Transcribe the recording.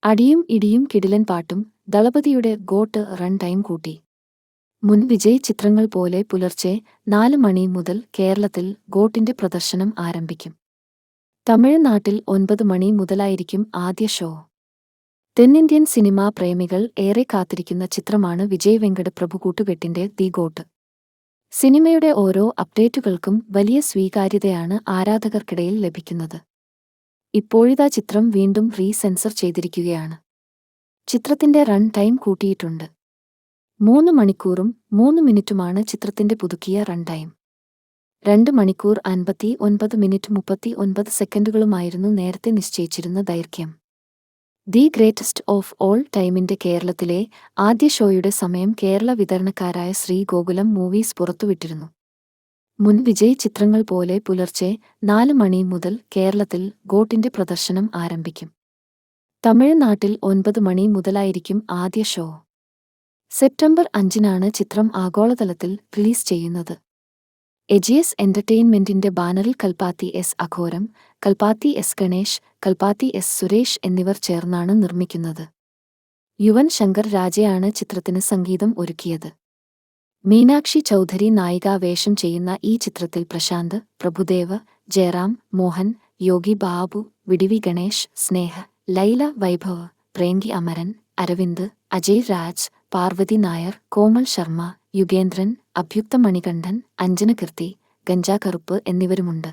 അടിയും ഇടിയും കിടിലൻ പാട്ടും ദളപതിയുടെ ഗോട്ട് റൺ ടൈം കൂട്ടി. മുൻ വിജയ് ചിത്രങ്ങൾ പോലെ പുലർച്ചെ 4 മണി മുതൽ കേരളത്തിൽ ഗോട്ടിന്റെ പ്രദർശനം ആരംഭിക്കും. തമിഴ്നാട്ടിൽ 9 മണി മുതലായിരിക്കും ആദ്യ ഷോ. തെന്നിന്ത്യൻ സിനിമാ പ്രേമികൾ ഏറെ കാത്തിരിക്കുന്ന ചിത്രമാണ് വിജയ് വെങ്കട് പ്രഭു കൂട്ടുകെട്ടിന്റെ ദി ഗോട്ട്. സിനിമയുടെ ഓരോ അപ്ഡേറ്റുകൾക്കും വലിയ സ്വീകാര്യതയാണ് ആരാധകർക്കിടയിൽ ലഭിക്കുന്നത്. ഇപ്പോഴിതാ ചിത്രം വീണ്ടും സെൻസർ ചെയ്തിരിക്കുകയാണ്. ചിത്രത്തിന്റെ റൺ ടൈം കൂട്ടിയിട്ടുണ്ട്. 3 മണിക്കൂറും 3 മിനിറ്റുമാണ് ചിത്രത്തിന്റെ പുതുക്കിയ റൺ ടൈം. 2 മണിക്കൂർ 59 മിനിറ്റ് 39 സെക്കൻഡുകളുമായിരുന്നു നേരത്തെ നിശ്ചയിച്ചിരുന്ന ദൈർഘ്യം. ദി ഗ്രേറ്റസ്റ്റ് ഓഫ് ഓൾ ടൈമിന്റെ കേരളത്തിലെ ആദ്യ ഷോയുടെ സമയം കേരള വിതരണക്കാരായ ശ്രീ ഗോകുലം മൂവീസ് പുറത്തുവിട്ടിരുന്നു. മുൻ വിജയ് ചിത്രങ്ങൾ പോലെ പുലർച്ചെ 4 മണി മുതൽ കേരളത്തിൽ ഗോട്ടിന്റെ പ്രദർശനം ആരംഭിക്കും. തമിഴ്നാട്ടിൽ 9 മണി മുതലായിരിക്കും ആദ്യ ഷോ. സെപ്റ്റംബർ 5-നാണ് ചിത്രം ആഗോളതലത്തിൽ റിലീസ് ചെയ്യുന്നത്. എജിഎസ് എന്റർടൈൻമെന്റിന്റെ ബാനറിൽ Kalpathi S അഘോരം, Kalpathi S Ganesh, Kalpathi S Suresh എന്നിവർ ചേർന്നാണ് നിർമ്മിക്കുന്നത്. യുവൻ ശങ്കർ രാജയാണ് ചിത്രത്തിന് സംഗീതം ഒരുക്കിയത്. മീനാക്ഷി ചൗധരി നായികാ വേഷം ചെയ്യുന്ന ഈ ചിത്രത്തിൽ പ്രശാന്ത്, പ്രഭുദേവ്, ജയറാം, മോഹൻ, യോഗി ബാബു, വിടിവി ഗണേഷ്, സ്നേഹ, ലൈല വൈഭവ്, പ്രേംഗി അമരൻ, അരവിന്ദ്, അജയ് രാജ്, പാർവതി നായർ, കോമൾ ശർമ്മ, യുഗേന്ദ്രൻ, അഭ്യുക്ത മണികണ്ഠൻ, അഞ്ജന കീർത്തി, ഗഞ്ചാ കറുപ്പ് എന്നിവരുമുണ്ട്.